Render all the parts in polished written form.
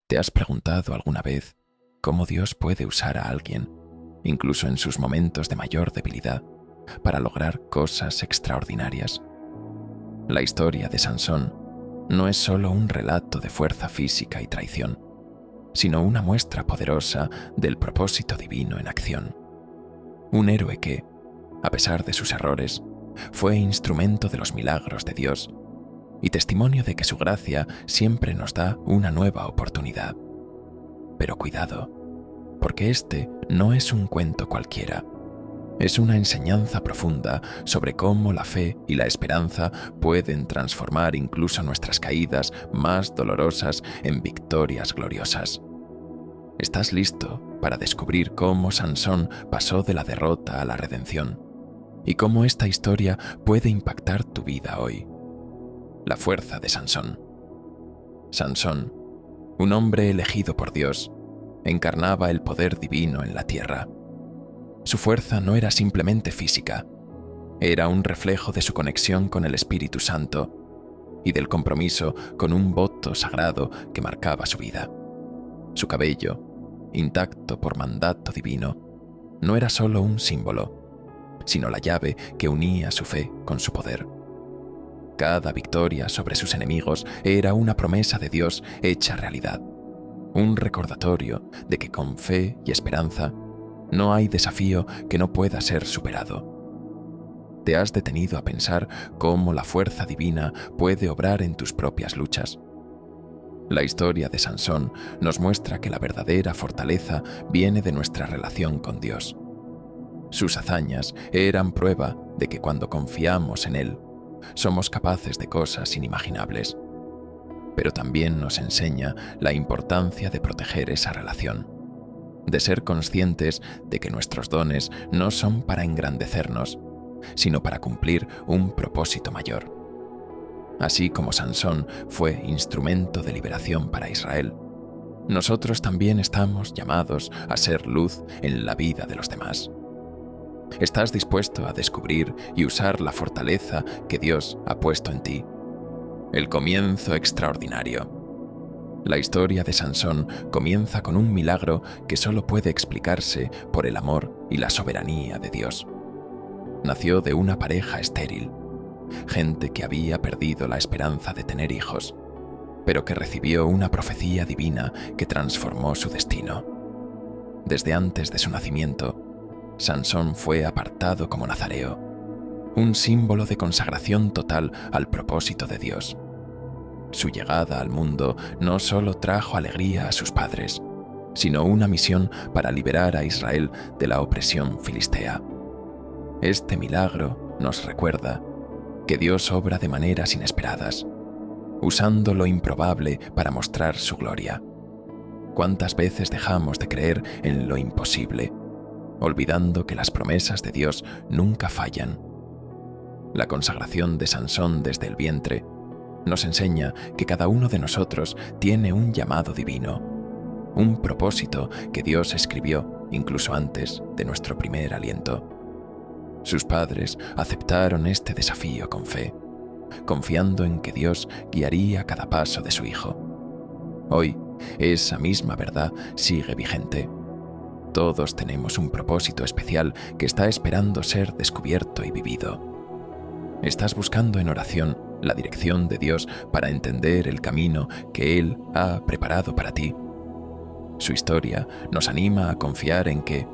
¿Te has preguntado alguna vez cómo Dios puede usar a alguien, incluso en sus momentos de mayor debilidad, para lograr cosas extraordinarias? La historia de Sansón no es solo un relato de fuerza física y traición, sino una muestra poderosa del propósito divino en acción. Un héroe que, a pesar de sus errores, fue instrumento de los milagros de Dios y testimonio de que su gracia siempre nos da una nueva oportunidad. Pero cuidado, porque este no es un cuento cualquiera. Es una enseñanza profunda sobre cómo la fe y la esperanza pueden transformar incluso nuestras caídas más dolorosas en victorias gloriosas. ¿Estás listo para descubrir cómo Sansón pasó de la derrota a la redención y cómo esta historia puede impactar tu vida hoy? La fuerza de Sansón. Sansón, un hombre elegido por Dios, encarnaba el poder divino en la tierra. Su fuerza no era simplemente física, era un reflejo de su conexión con el Espíritu Santo y del compromiso con un voto sagrado que marcaba su vida. Su cabello, intacto por mandato divino, no era solo un símbolo, sino la llave que unía su fe con su poder. Cada victoria sobre sus enemigos era una promesa de Dios hecha realidad, un recordatorio de que con fe y esperanza no hay desafío que no pueda ser superado. ¿Te has detenido a pensar cómo la fuerza divina puede obrar en tus propias luchas? La historia de Sansón nos muestra que la verdadera fortaleza viene de nuestra relación con Dios. Sus hazañas eran prueba de que cuando confiamos en Él, somos capaces de cosas inimaginables. Pero también nos enseña la importancia de proteger esa relación, de ser conscientes de que nuestros dones no son para engrandecernos, sino para cumplir un propósito mayor. Así como Sansón fue instrumento de liberación para Israel, nosotros también estamos llamados a ser luz en la vida de los demás. ¿Estás dispuesto a descubrir y usar la fortaleza que Dios ha puesto en ti? El comienzo extraordinario. La historia de Sansón comienza con un milagro que solo puede explicarse por el amor y la soberanía de Dios. Nació de una pareja estéril, gente que había perdido la esperanza de tener hijos, pero que recibió una profecía divina que transformó su destino. Desde antes de su nacimiento, Sansón fue apartado como nazareo, un símbolo de consagración total al propósito de Dios. Su llegada al mundo no solo trajo alegría a sus padres, sino una misión para liberar a Israel de la opresión filistea. Este milagro nos recuerda que Dios obra de maneras inesperadas, usando lo improbable para mostrar su gloria. ¿Cuántas veces dejamos de creer en lo imposible, olvidando que las promesas de Dios nunca fallan? La consagración de Sansón desde el vientre nos enseña que cada uno de nosotros tiene un llamado divino, un propósito que Dios escribió incluso antes de nuestro primer aliento. Sus padres aceptaron este desafío con fe, confiando en que Dios guiaría cada paso de su hijo. Hoy, esa misma verdad sigue vigente. Todos tenemos un propósito especial que está esperando ser descubierto y vivido. ¿Estás buscando en oración la dirección de Dios para entender el camino que Él ha preparado para ti? Su historia nos anima a confiar en que,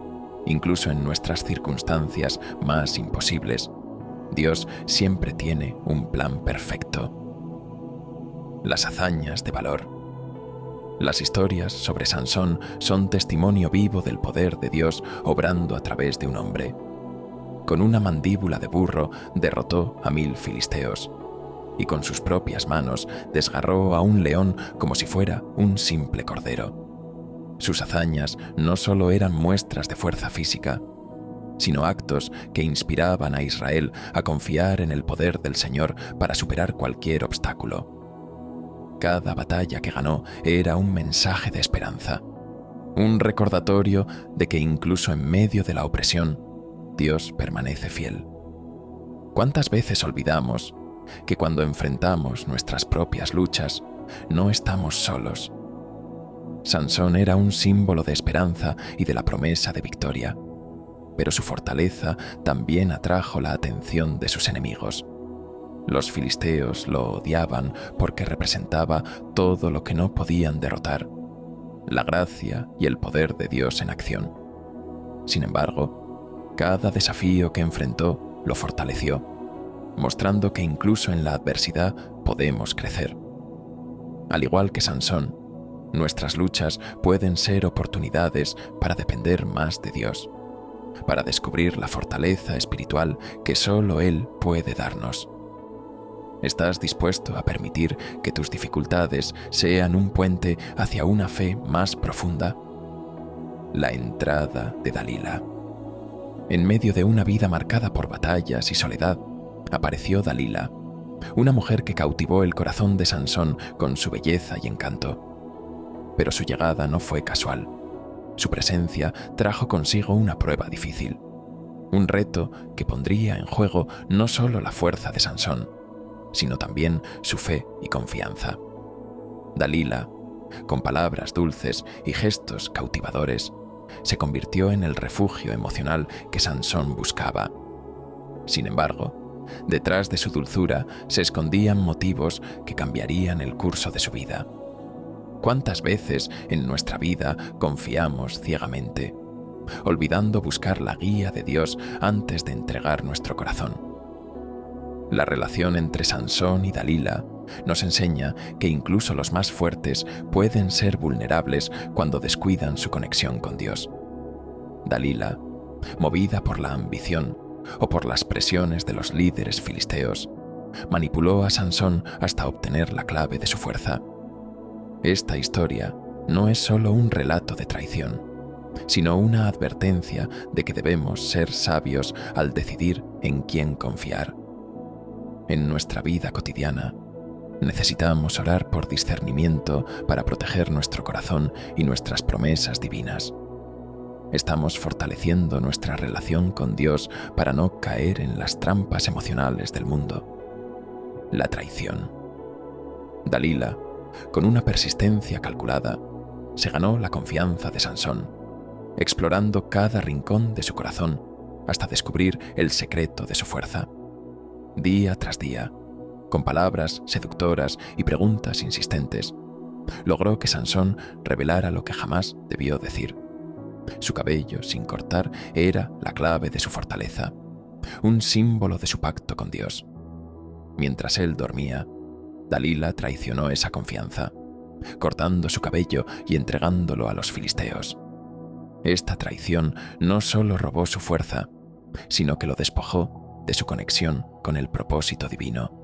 incluso en nuestras circunstancias más imposibles, Dios siempre tiene un plan perfecto. Las hazañas de valor. Las historias sobre Sansón son testimonio vivo del poder de Dios obrando a través de un hombre. Con una mandíbula de burro derrotó a 1000 filisteos y con sus propias manos desgarró a un león como si fuera un simple cordero. Sus hazañas no solo eran muestras de fuerza física, sino actos que inspiraban a Israel a confiar en el poder del Señor para superar cualquier obstáculo. Cada batalla que ganó era un mensaje de esperanza, un recordatorio de que incluso en medio de la opresión, Dios permanece fiel. ¿Cuántas veces olvidamos que cuando enfrentamos nuestras propias luchas, no estamos solos? Sansón era un símbolo de esperanza y de la promesa de victoria, pero su fortaleza también atrajo la atención de sus enemigos. Los filisteos lo odiaban porque representaba todo lo que no podían derrotar, la gracia y el poder de Dios en acción. Sin embargo, cada desafío que enfrentó lo fortaleció, mostrando que incluso en la adversidad podemos crecer. Al igual que Sansón, nuestras luchas pueden ser oportunidades para depender más de Dios, para descubrir la fortaleza espiritual que solo Él puede darnos. ¿Estás dispuesto a permitir que tus dificultades sean un puente hacia una fe más profunda? La entrada de Dalila. En medio de una vida marcada por batallas y soledad, apareció Dalila, una mujer que cautivó el corazón de Sansón con su belleza y encanto. Pero su llegada no fue casual. Su presencia trajo consigo una prueba difícil, un reto que pondría en juego no solo la fuerza de Sansón, sino también su fe y confianza. Dalila, con palabras dulces y gestos cautivadores, se convirtió en el refugio emocional que Sansón buscaba. Sin embargo, detrás de su dulzura se escondían motivos que cambiarían el curso de su vida. ¿Cuántas veces en nuestra vida confiamos ciegamente, olvidando buscar la guía de Dios antes de entregar nuestro corazón? La relación entre Sansón y Dalila nos enseña que incluso los más fuertes pueden ser vulnerables cuando descuidan su conexión con Dios. Dalila, movida por la ambición o por las presiones de los líderes filisteos, manipuló a Sansón hasta obtener la clave de su fuerza. Esta historia no es solo un relato de traición, sino una advertencia de que debemos ser sabios al decidir en quién confiar. En nuestra vida cotidiana, necesitamos orar por discernimiento para proteger nuestro corazón y nuestras promesas divinas. Estamos fortaleciendo nuestra relación con Dios para no caer en las trampas emocionales del mundo. La traición. Dalila, con una persistencia calculada, se ganó la confianza de Sansón, explorando cada rincón de su corazón hasta descubrir el secreto de su fuerza. Día tras día, con palabras seductoras y preguntas insistentes, logró que Sansón revelara lo que jamás debió decir. Su cabello sin cortar era la clave de su fortaleza, un símbolo de su pacto con Dios. Mientras él dormía, Dalila traicionó esa confianza, cortando su cabello y entregándolo a los filisteos. Esta traición no solo robó su fuerza, sino que lo despojó de su conexión con el propósito divino.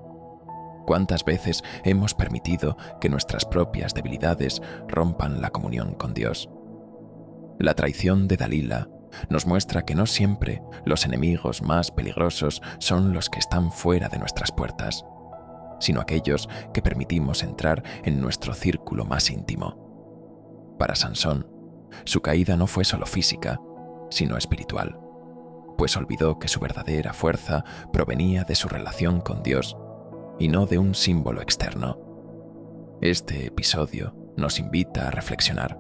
¿Cuántas veces hemos permitido que nuestras propias debilidades rompan la comunión con Dios? La traición de Dalila nos muestra que no siempre los enemigos más peligrosos son los que están fuera de nuestras puertas, sino aquellos que permitimos entrar en nuestro círculo más íntimo. Para Sansón, su caída no fue solo física, sino espiritual, pues olvidó que su verdadera fuerza provenía de su relación con Dios y no de un símbolo externo. Este episodio nos invita a reflexionar.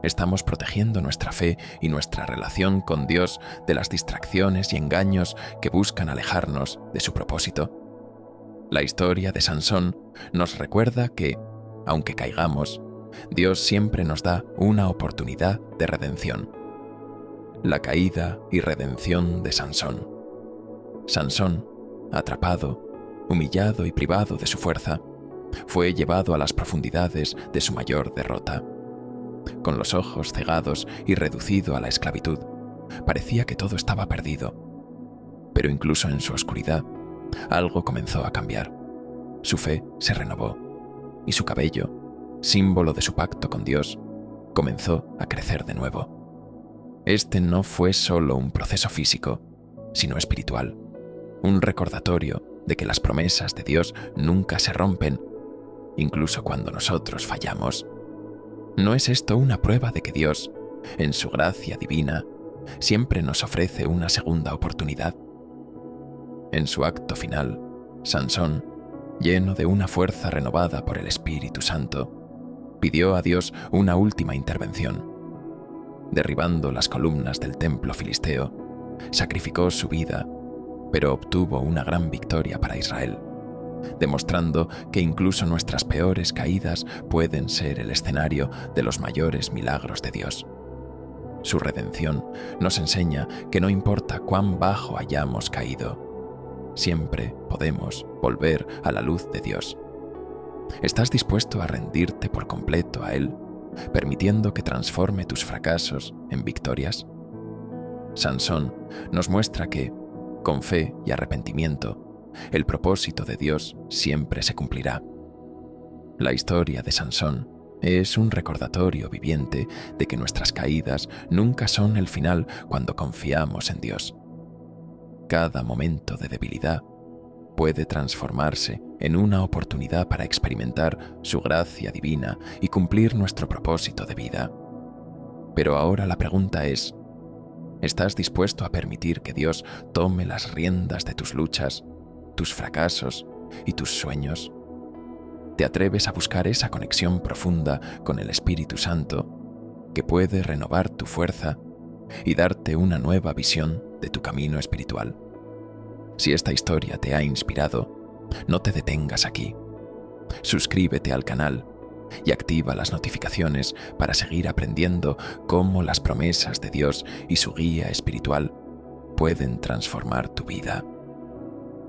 ¿Estamos protegiendo nuestra fe y nuestra relación con Dios de las distracciones y engaños que buscan alejarnos de su propósito? La historia de Sansón nos recuerda que, aunque caigamos, Dios siempre nos da una oportunidad de redención. La caída y redención de Sansón. Sansón, atrapado, humillado y privado de su fuerza, fue llevado a las profundidades de su mayor derrota. Con los ojos cegados y reducido a la esclavitud, parecía que todo estaba perdido. Pero incluso en su oscuridad, algo comenzó a cambiar. Su fe se renovó y su cabello, símbolo de su pacto con Dios, comenzó a crecer de nuevo. Este no fue solo un proceso físico, sino espiritual, un recordatorio de que las promesas de Dios nunca se rompen, incluso cuando nosotros fallamos. ¿No es esto una prueba de que Dios, en su gracia divina, siempre nos ofrece una segunda oportunidad? En su acto final, Sansón, lleno de una fuerza renovada por el Espíritu Santo, pidió a Dios una última intervención. Derribando las columnas del templo filisteo, sacrificó su vida, pero obtuvo una gran victoria para Israel, demostrando que incluso nuestras peores caídas pueden ser el escenario de los mayores milagros de Dios. Su redención nos enseña que no importa cuán bajo hayamos caído, siempre podemos volver a la luz de Dios. ¿Estás dispuesto a rendirte por completo a Él, permitiendo que transforme tus fracasos en victorias? Sansón nos muestra que, con fe y arrepentimiento, el propósito de Dios siempre se cumplirá. La historia de Sansón es un recordatorio viviente de que nuestras caídas nunca son el final cuando confiamos en Dios. Cada momento de debilidad puede transformarse en una oportunidad para experimentar su gracia divina y cumplir nuestro propósito de vida. Pero ahora la pregunta es, ¿estás dispuesto a permitir que Dios tome las riendas de tus luchas, tus fracasos y tus sueños? ¿Te atreves a buscar esa conexión profunda con el Espíritu Santo que puede renovar tu fuerza y darte una nueva visión de tu camino espiritual? Si esta historia te ha inspirado, no te detengas aquí. Suscríbete al canal y activa las notificaciones para seguir aprendiendo cómo las promesas de Dios y su guía espiritual pueden transformar tu vida.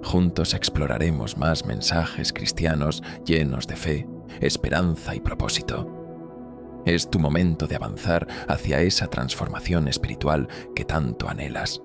Juntos exploraremos más mensajes cristianos llenos de fe, esperanza y propósito. Es tu momento de avanzar hacia esa transformación espiritual que tanto anhelas.